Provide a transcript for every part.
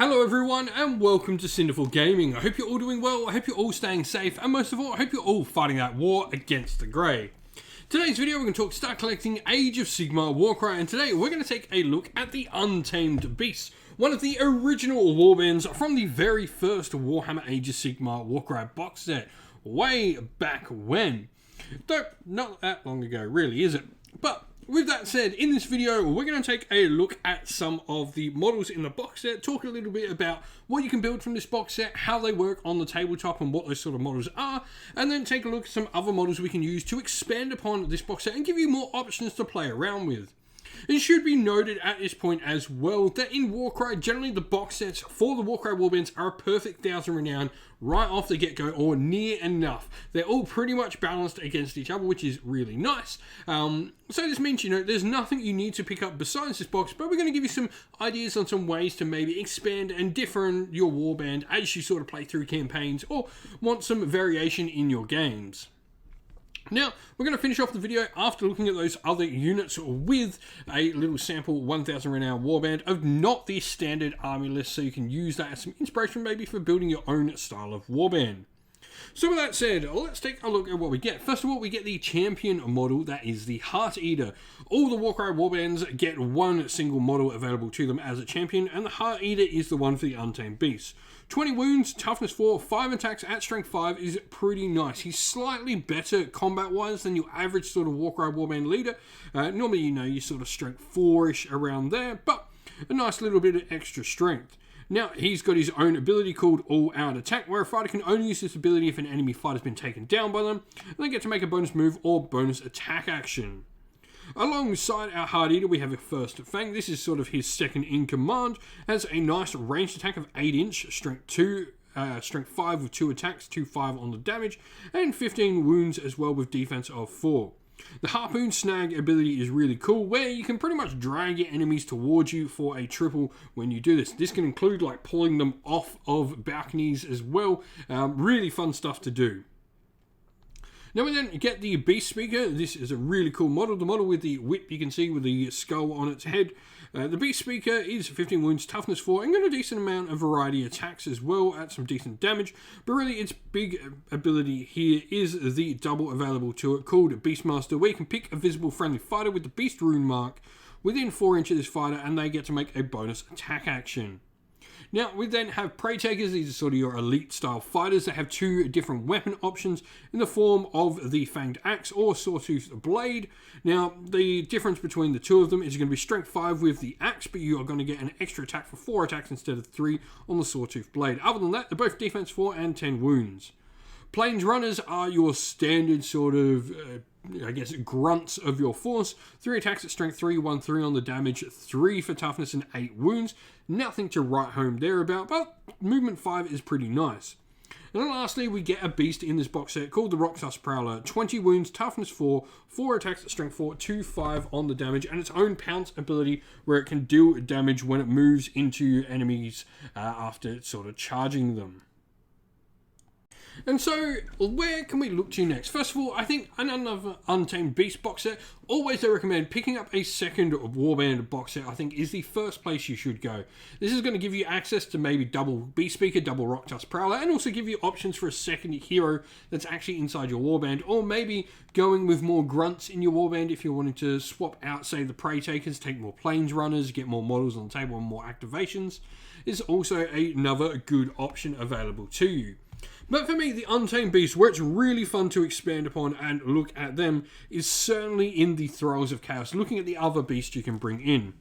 Hello everyone and welcome to Cinderful Gaming. I hope you're all doing well, I hope you're all staying safe, and most of all, I hope you're all fighting that war against the Grey. Today's video we're going to start collecting Age of Sigmar Warcry, and today we're going to take a look at the Untamed Beasts, one of the original warbands from the very first Warhammer Age of Sigmar Warcry box set, way back when. Though, not that long ago really, is it? But with that said, in this video, we're going to take a look at some of the models in the box set, talk a little bit about what you can build from this box set, how they work on the tabletop and what those sort of models are, and then take a look at some other models we can use to expand upon this box set and give you more options to play around with. It should be noted at this point as well that in Warcry, generally the box sets for the Warcry warbands are a perfect 1000 renown right off the get-go, or near enough. They're all pretty much balanced against each other, which is really nice. So this means, there's nothing you need to pick up besides this box, but we're going to give you some ideas on some ways to maybe expand and different your warband as you sort of play through campaigns or want some variation in your games. Now, we're going to finish off the video after looking at those other units with a little sample 1000 renown warband of not the standard army list, so you can use that as some inspiration maybe for building your own style of warband. So with that said, let's take a look at what we get. First of all, we get the champion model, that is the Heart Eater. All the Warcry warbands get one single model available to them as a champion, and the Heart Eater is the one for the Untamed Beasts. 20 wounds, toughness 4, 5 attacks at strength 5 is pretty nice. He's slightly better combat-wise than your average sort of Warcry warband leader. Normally, you're sort of strength 4-ish around there, but a nice little bit of extra strength. Now, he's got his own ability called All Out Attack, where a fighter can only use this ability if an enemy fighter has been taken down by them, and they get to make a bonus move or bonus attack action. Alongside our Heart Eater, we have a First Fang. This is sort of his second in command. Has a nice ranged attack of 8-inch, strength 2, strength 5 with 2 attacks, 2-5 on the damage, and 15 wounds as well with defense of 4. The Harpoon Snag ability is really cool, where you can pretty much drag your enemies towards you for a triple when you do this. This can include like pulling them off of balconies as well. Really fun stuff to do. Now we then get the Beast Speaker. This is a really cool model. The model with the whip you can see with the skull on its head. The Beast Speaker is 15 wounds, toughness 4, and got a decent amount of variety attacks as well at some decent damage. But really its big ability here is the double available to it called Beastmaster, where you can pick a visible friendly fighter with the Beast rune mark within 4 inches of this fighter, and they get to make a bonus attack action. Now, we then have Prey Takers. These are sort of your elite style fighters that have 2 different weapon options in the form of the Fanged Axe or Sawtooth Blade. Now, the difference between the two of them is you're going to be strength 5 with the axe, but you are going to get an extra attack for 4 attacks instead of 3 on the Sawtooth Blade. Other than that, they're both defense 4 and 10 wounds. Plains Runners are your standard sort of, grunts of your force. 3 attacks at strength 3, 1-3 on the damage, 3 for toughness and 8 wounds. Nothing to write home there about, but movement 5 is pretty nice. And then lastly, we get a beast in this box set called the Rocktusk Prowler. 20 wounds, toughness 4, 4 attacks at strength 4, 2-5 on the damage, and its own pounce ability where it can deal damage when it moves into enemies after sort of charging them. And so, where can we look to next? First of all, I think another Untamed Beast box set. Always I recommend picking up a second Warband box set, I think, is the first place you should go. This is going to give you access to maybe double Beast Speaker, double Rocktusk Prowler, and also give you options for a second hero that's actually inside your Warband, or maybe going with more grunts in your Warband if you're wanting to swap out, say, the Prey Takers, take more Plains Runners, get more models on the table and more activations, is also another good option available to you. But for me, the Untamed Beasts, where it's really fun to expand upon and look at them, is certainly in the Thralls of Chaos, looking at the other beasts you can bring in.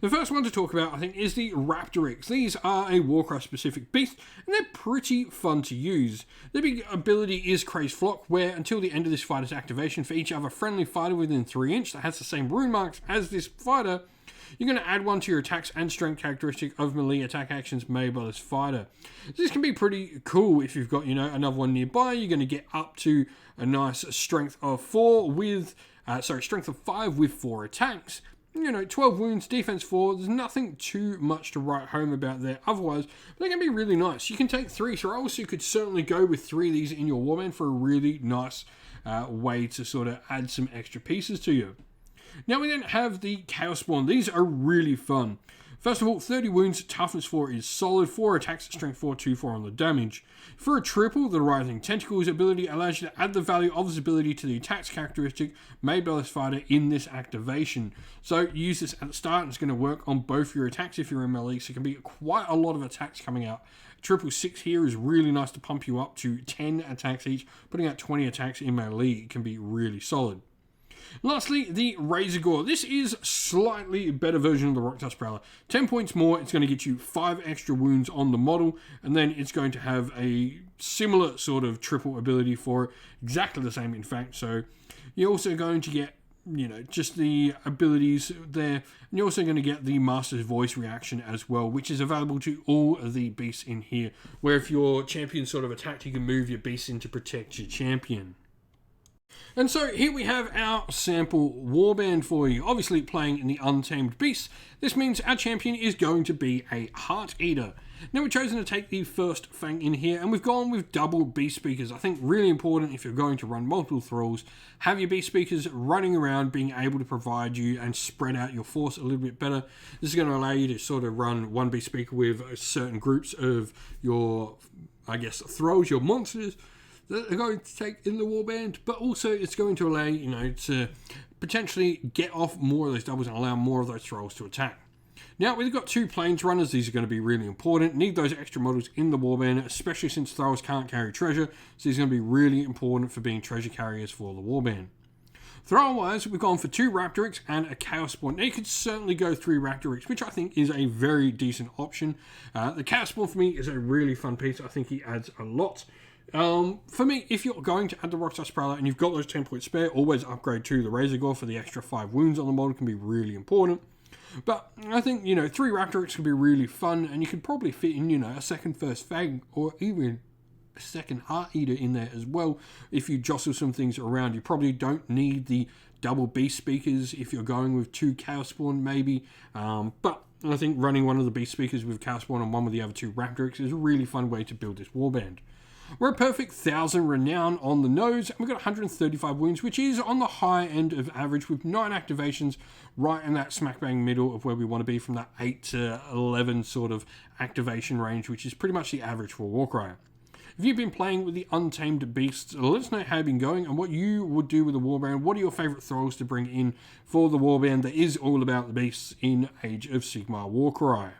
The first one to talk about, I think, is the Raptorix. These are a Warcraft-specific beast, and they're pretty fun to use. Their big ability is Crazed Flock, where until the end of this fighter's activation, for each other friendly fighter within 3 inch that has the same rune marks as this fighter, you're going to add 1 to your attacks and strength characteristic of melee attack actions made by this fighter. This can be pretty cool if you've got, another one nearby. You're going to get up to a nice strength of 5 with 4 attacks. 12 wounds, defense 4. There's nothing too much to write home about there otherwise, but they're going to be really nice. You can take 3 Thralls, so you could certainly go with 3 of these in your Warband for a really nice way to sort of add some extra pieces to you. Now we then have the Chaos Spawn. These are really fun. First of all, 30 wounds, toughness 4 is solid, 4 attacks, strength 4, 2-4 on the damage. For a triple, the Rising Tentacles ability allows you to add the value of this ability to the attacks characteristic made by this fighter in this activation. So you use this at the start and it's going to work on both your attacks if you're in melee, so it can be quite a lot of attacks coming out. Triple 6 here is really nice to pump you up to 10 attacks each. Putting out 20 attacks in melee can be really solid. Lastly, the Razor Gore. This is slightly better version of the Rock Dust Prowler. 10 points more, it's going to get you 5 extra wounds on the model, and then it's going to have a similar sort of triple ability for it. Exactly the same, in fact. So you're also going to get, just the abilities there. And you're also going to get the Master's Voice reaction as well, which is available to all of the beasts in here, where if your champion sort of attacked, you can move your beast in to protect your champion. And so here we have our sample Warband for you. Obviously playing in the Untamed Beasts, this means our champion is going to be a Heart Eater. Now we've chosen to take the first Fang in here, and we've gone with double Beast Speakers. I think really important if you're going to run multiple thralls, have your Beast Speakers running around, being able to provide you and spread out your force a little bit better. This is going to allow you to sort of run one Beast Speaker with certain groups of your, thralls, your monsters, that are going to take in the Warband, but also it's going to allow you, to potentially get off more of those doubles and allow more of those thralls to attack. Now, we've got 2 Plains Runners. These are going to be really important. Need those extra models in the Warband, especially since thralls can't carry treasure, so these are going to be really important for being treasure carriers for the Warband. Thrall-wise, we've gone for 2 Raptorics and a Chaos Spawn. Now, you could certainly go 3 Raptorics, which I think is a very decent option. The Chaos Spawn, for me, is a really fun piece. I think he adds a lot. For me, if you're going to add the Rock Dust Prowler and you've got those 10 points spare, always upgrade to the Razor Gore for the extra 5 wounds on the model can be really important. But I think, 3 Raptorics could be really fun, and you could probably fit in, a second First Fang or even a second Heart Eater in there as well. If you jostle some things around, you probably don't need the double Beast Speakers if you're going with 2 Chaos Spawn maybe. But I think running one of the Beast Speakers with Chaos Spawn and one with the other 2 Raptorics is a really fun way to build this Warband. We're a perfect 1,000 renown on the nose, and we've got 135 wounds, which is on the high end of average, with 9 activations, right in that smack bang middle of where we want to be, from that 8 to 11 sort of activation range, which is pretty much the average for Warcry. If you've been playing with the Untamed Beasts, let us know how you've been going and what you would do with the Warband. What are your favourite thralls to bring in for the Warband that is all about the beasts in Age of Sigmar Warcry?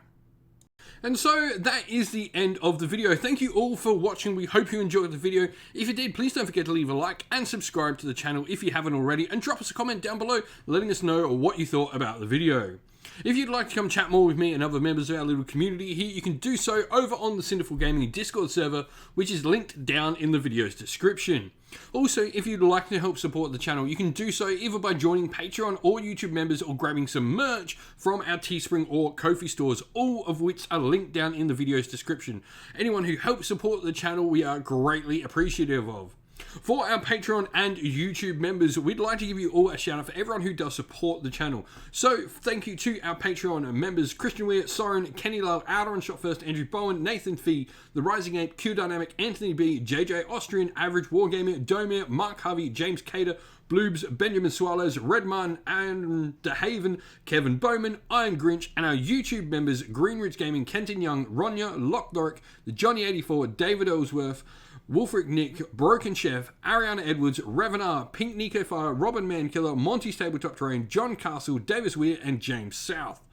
And so that is the end of the video. Thank you all for watching. We hope you enjoyed the video. If you did, please don't forget to leave a like and subscribe to the channel if you haven't already, and drop us a comment down below letting us know what you thought about the video. If you'd like to come chat more with me and other members of our little community here, you can do so over on the Sinful Gaming Discord server, which is linked down in the video's description. Also, if you'd like to help support the channel, you can do so either by joining Patreon or YouTube members, or grabbing some merch from our Teespring or Ko-fi stores, all of which are linked down in the video's description. Anyone who helps support the channel, we are greatly appreciative of. For our Patreon and YouTube members, we'd like to give you all a shout out for everyone who does support the channel. So thank you to our Patreon members: Christian Weir, Soren, Kenny Love, Outer and Shot First, Andrew Bowen, Nathan Fee, The Rising Ape, Q Dynamic, Anthony B, JJ Austrian, Average Wargamer, Domir, Mark Harvey, James Cater, Bloobs, Benjamin Swallows, Redman, and DeHaven, Kevin Bowman, Iron Grinch, and our YouTube members: Greenridge Gaming, Kenton Young, Ronya, Lockdoric, the Johnny84, David Ellsworth, Wolfric Nick, Broken Chef, Ariana Edwards, Revenar, Pink Nico Fire, Robin Mankiller, Monty's Tabletop Terrain, John Castle, Davis Weir, and James South.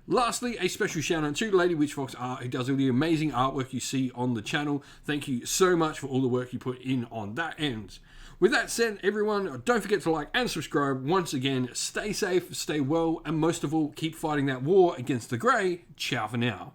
Lastly, a special shout out to Lady Witchfox Art, who does all the amazing artwork you see on the channel. Thank you so much for all the work you put in on that end. With that said, everyone, don't forget to like and subscribe. Once again, stay safe, stay well, and most of all, keep fighting that war against the Grey. Ciao for now.